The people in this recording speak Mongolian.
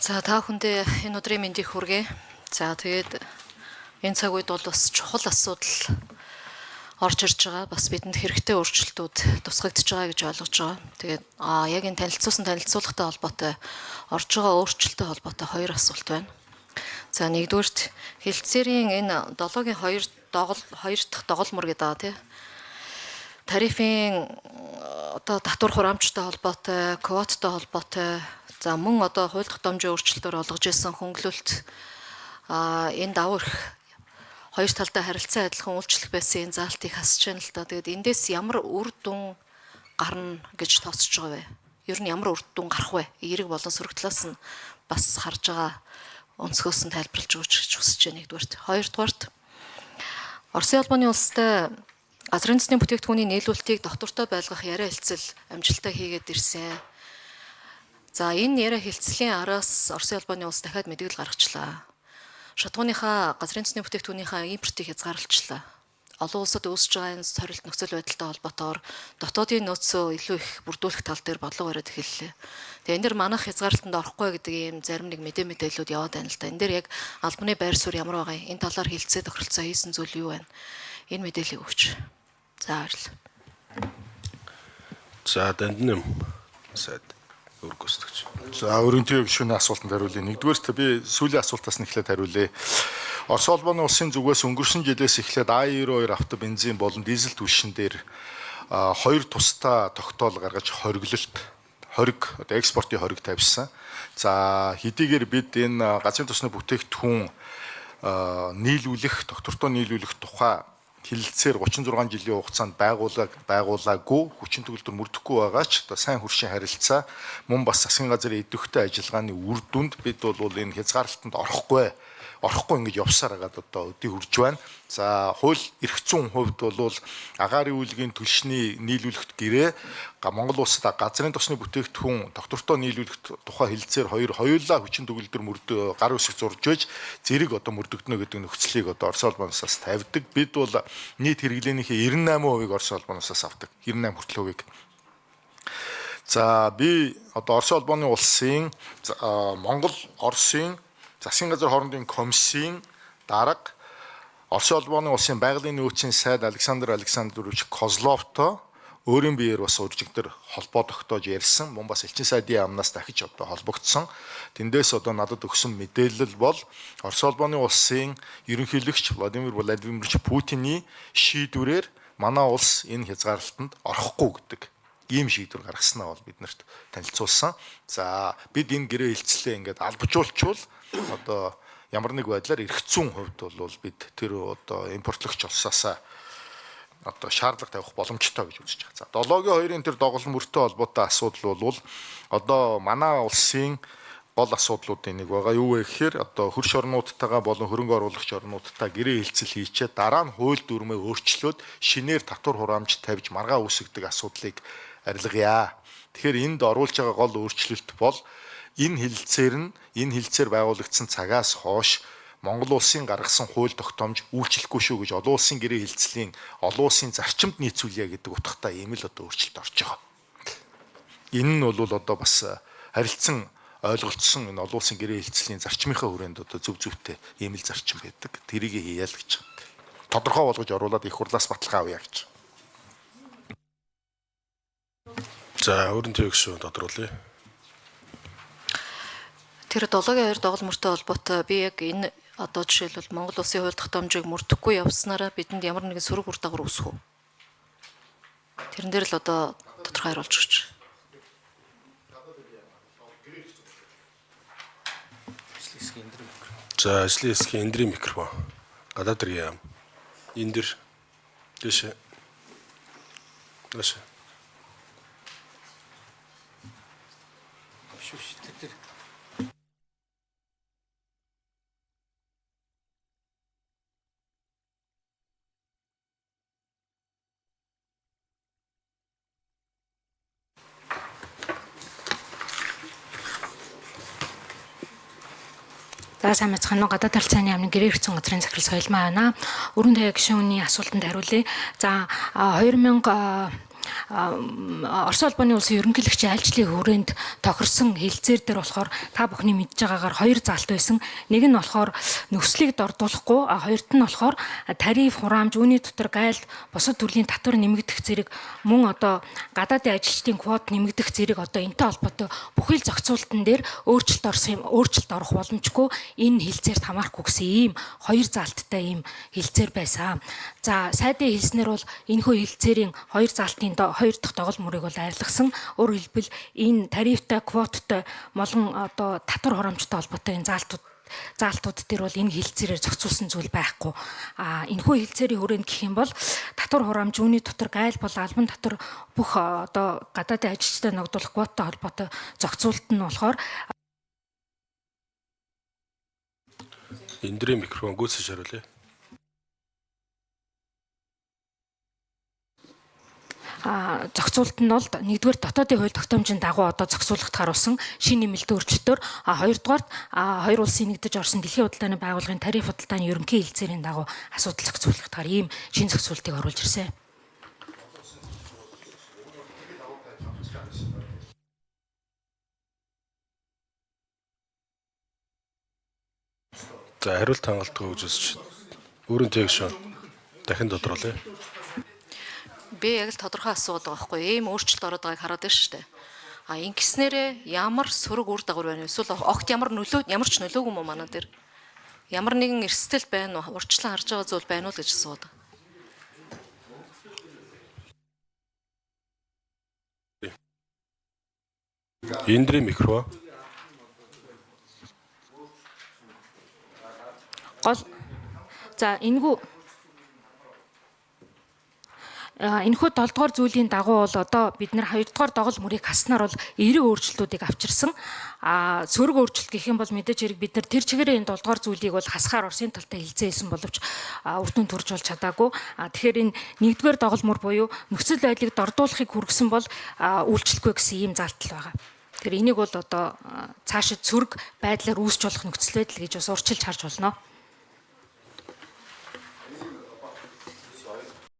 За та бүхэндээ энэ өдрийн мэндийг хүргэе. За тэгээд энэ цаг үед бол бас чухал асуудал орж ирж байгаа. Бас бидэнд хэрэгтэй өөрчлөлтүүд тусгагдж байгаа гэж ойлгож байгаа. Тэгээд яг энэ танилцуулгатай холбоотой орж байгаа өөрчлөлттэй холбоотой хоёр асуулт байна. За нэгдүгürt хэлтсэрийн энэ 7-гийн 2 дахь доголмор гэдэг байгаа тийм. Тарифын одоо татвар хураамжтай холбоотой, квоттой холбоотой, за мөн одоо хууль тогтоомжийн өөрчлөлтөөр олгож ирсэн хөнгөлөлт энэ давуу эрх хоёр талдаа харилцан адилхан үйлчлэх байсан энэ заалтыг хасж байна л да. Тэгээд эндээс ямар үр дүн гарна гэж тооцож байгаа вэ? Ер нь ямар үр дүн гарах вэ? Эерэг болон сөрөг талаас нь бас харж байгаа өнцгөөс нь тайлбарлаж өгч гэж хүсэж байна нэгдүгürt. Хоёрдугаарт Оросын албаны улстай газрын засгийн бүтээгдэхүүний нийлүүлэлтийг доктортой байлгах яриа хэлцэл амжилттай хийгээд ирсэн. За энэ яриа хэлцлийн араас Оросын албаны улс дахиад мэдээлэл гаргачлаа. Шатгууныхаа газрын засгийн бүтээгдэхүүнийхээ импортыг хязгаарлалчлаа. Олон улсад үүсэж байгаа энэ сорилт нөхцөл байдалтай холбоотойгоор дотоодын нөөцөө илүү их бүрдүүлэх тал дээр бодлого бариад эхэллээ. Тэгээ энэ дэр манайх хязгаарлалтанд орохгүй гэдэг ийм зарим нэг мэдээллүүд яваад байна л да. Энэ дэр яг албаны байр суурь ямар байгаа юм? Энэ талаар хэлцээ тохиролцоо хийсэн зүйл юу байна? Энэ мэдээллийг өгч. За баярлалаа. За данднэм сайд өргөсдөж. За өрөнтэй гишүүний асуултанд хариулъя. Нэгдүгээрт би сүүлийн асуултаас нь эхлээд хариулъя. Орос улбаны улсын зүгээс өнгөрсөн жилээс эхлээд А92 авто бензин болон дизель түлшин дээр хоёр тусдаа тогтоол гаргаж хориг одоо экспортын хориг тавьсан. За хэдийгээр бид энэ газрын тосны бүтээгдэхүүн доктортой нийлүүлэх тухай хэлэлцээр 36 жилийн хугацаанд байгуулаагүй хүчин төгөлдөр мөрдөхгүй байгаа ч одоо сайн хөршийн харилцаа мөн бас засгийн газрын идэвхтэй ажиллагааны үр дүнд бид бол энэ хязгаарлалтанд орохгүй ингэж явсаар хагаад одоо өдий хүрж байна. За хууль эрх зүйн хувьд бол агаарын үйлгийн түлшний нийлүүлэхт гэрээ Монгол улсад газрын тосны бүтээгдэхүүн доктортой нийлүүлэх тухай хэлэлцээр хоёулаа хүчин төгөлдөр гар үсэг зурж байж зэрэг одоо мөрдөгдөнө гэдэг нөхцөлийг одоо Орос улбаноос тавьдаг. Бид бол нийт хэрэглээнийхээ 98%-ийг Орос улбаноос авдаг. 98 хүртэл хувийг. За би одоо Орос улбаны улсын Монгол Оросын засгийн газар хоорондын комиссийн дарга Орос улбаны улсын байгалийн нөөцийн сайд Александр Александрович Козловтой өөрийн биеэр бас уржигдэр холбоо тогтоож ярьсан. Мөн бас элчин сайдын амнаас дахиж одоо холбогдсон. Тэндээс одоо надад өгсөн мэдээлэл бол Орос улбаны улсын ерөнхийлөгч Владимир Владимирович Путиний шийдвэрээр манай улс энэ хязгаарлалтанд орохгүй гэдэг ийм шийдвэр гаргаснаа бол биднэрт танилцуулсан. За бид энэ гэрээ хэлцлээ ингээд албажуулчвал одоо ямар нэг байдлаар эрх зүйн хувьд бол бид тэр одоо импортлогч улсаасаа одоо шаардлага тавих боломжтой гэж үзэж байгаа. За 7-гийн 2-ын тэр доголмөртэй холбоотой асуудал бол одоо манай улсын гол асуудлуудын нэг байгаа. Юу вэ гэхээр одоо хөрш орнуудтайгаа болон хөрөнгө оруулагч орнуудтай гэрээ хэлцэл хийчээ дараа нь хууль дүрмээ өөрчлөөд шинээр татвар хураамж тавьж маргаа үүсгдэг асуудлыг арилгая. Тэгэхээр энд оруулж байгаа гол өөрчлөлт бол энэ хэлэлцээр байгуулагдсан цагаас хойш Монгол улсын гаргасан хууль тогтоомж үйлчлэхгүй шүү гэж олон улсын гэрээ хэлцлийн олон улсын зарчимд нийцүүлье гэдэг утгатай ийм л одоо өөрчлөлт орж байгаа. Энэ нь бол одоо бас харилцан ойлголцсон энэ олон улсын гэрээ хэлцлийн зарчмынхаа хүрээнд одоо зөвтэй ийм л зарчим байдаг. Тэрийг хийя л гэж байна. Тодорхой болгож оруулаад их хурлаас баталгаа авъя гэж. За өрөнтэй гишүүн тодруулъя. Тэр 7-гийн 2 доголмортой холбоотой би яг энэ одоо жишээлбэл Монгол улсын хууль тогтоомжийг мөрдөхгүй явснараа бидэнд ямар нэгэн сөрөг үр дагавар үүсэх үү? Тэрэн дээр л одоо тодорхой хариулж өгч. За ажлын хэсгийн эндрийн микрофон. Гадаад ирээ. Энэ дэр дэше. За сайн мэцхан гадаад талцааны амны гэрээ хэрэгцэн газрын захирал Соёлмаа байна. Өрөн таяг гишүүний асуултанд хариулъя. За 2000 Орос улбаны улсын ерөнхийлөгчийн айлчлалын хүрээнд тохирсон хэлцээр дээр болохоор та бүхний мэдж байгаагаар хоёр залт байсан. Нэг нь болохоор нөхцөлийг дордуулахгүй, хоёрт нь болохоор тариф, хураамж, үүний дотор гайл, бусад төрлийн татвар нэмэгдэх зэрэг мөн одоо гадаадын ажилчдын квот нэмэгдэх зэрэг одоо энэтэй холбоотой бүхий л зохицуултан дээр өөрчлөлт орох боломжгүй энэ хэлцээрт хамаарахгүй гэсэн ийм хоёр залттай ийм хэлцээр байсан. За сайдын хэлснээр бол энэхүү хэлцээрийн хоёр залтын хоёр дахь догол мөрийг бол арилгасан. Өөрөөр хэлбэл энэ тарифтай, квоттой молон одоо татвар хураамжтай холбоотой энэ заалтууд дээр бол энэ хэлцээрээр зохицуулсан зүйл байхгүй. Энэхүү хэлцээрийн хүрээнд гэх юм бол татвар хураамж, үүний дотор гайл бол албан татвар бүх одоо гадаадын ажилчтай ногдуулах квоттой холбоотой зохицуулт нь болохоор Эндрийн микрофон гүйцэж хариулъя. Зохицуулт нь бол нэгдүгээр дотоодын хууль тогтоомжийн дагуу одоо зохицуулахад харуулсан шинэ нэмэлтийн өөрчлөлтөөр хоёрдугаар хоёр улсын нэгдэж орсон дэлхийн худалдааны байгууллагын тариф худалдааны ерөнхий хэлцээрийн дагуу асуудал зохицуулахад ийм шинэ зохицуултыг оруулж ирсэн. За хариулт хангалттай үзүүлж өөрийн тэгш дахин тодруулъя. Би яг л тодорхой асууад байгаа байхгүй ийм өөрчлөлт ороод байгааг хараад байна шүү дээ. Ингэснээрээ ямар сөрөг үр дагавар байна вэ? Эсвэл огт ямар ч нөлөөгүй юм уу манай дээр? Ямар нэгэн эрсдэл байна уу? Урьдчилан харж байгаа зүйл байна уу гэж асууад. Эндрийн микрофон. За энэхүү 7 дугаар зүйлийн дагуу бол одоо бид нэр 2 дугаар догол мөрийг хаснаар бол эерэг өөрчлөлтүүдийг авчирсан. Сөрөг өөрчлөлт гэх юм бол мэдээж хэрэг бид нар тэр чигээрээ энэ 7 дугаар зүйлийг бол хасгаар Оросын талтай хэлцээсэн боловч үр дүнд хүрж болж чадаагүй. Тэгэхээр энэ 1-р догол мөр буюу нөхцөл байдлыг дордуулахыг хүргэсэн бол үйлчлэхгүй гэсэн ийм залтал байгаа. Тэгэхээр энийг бол одоо цаашид сөрөг байдлаар үүсч болох нөхцөл байдал гэж бас урьдчилж харж болно.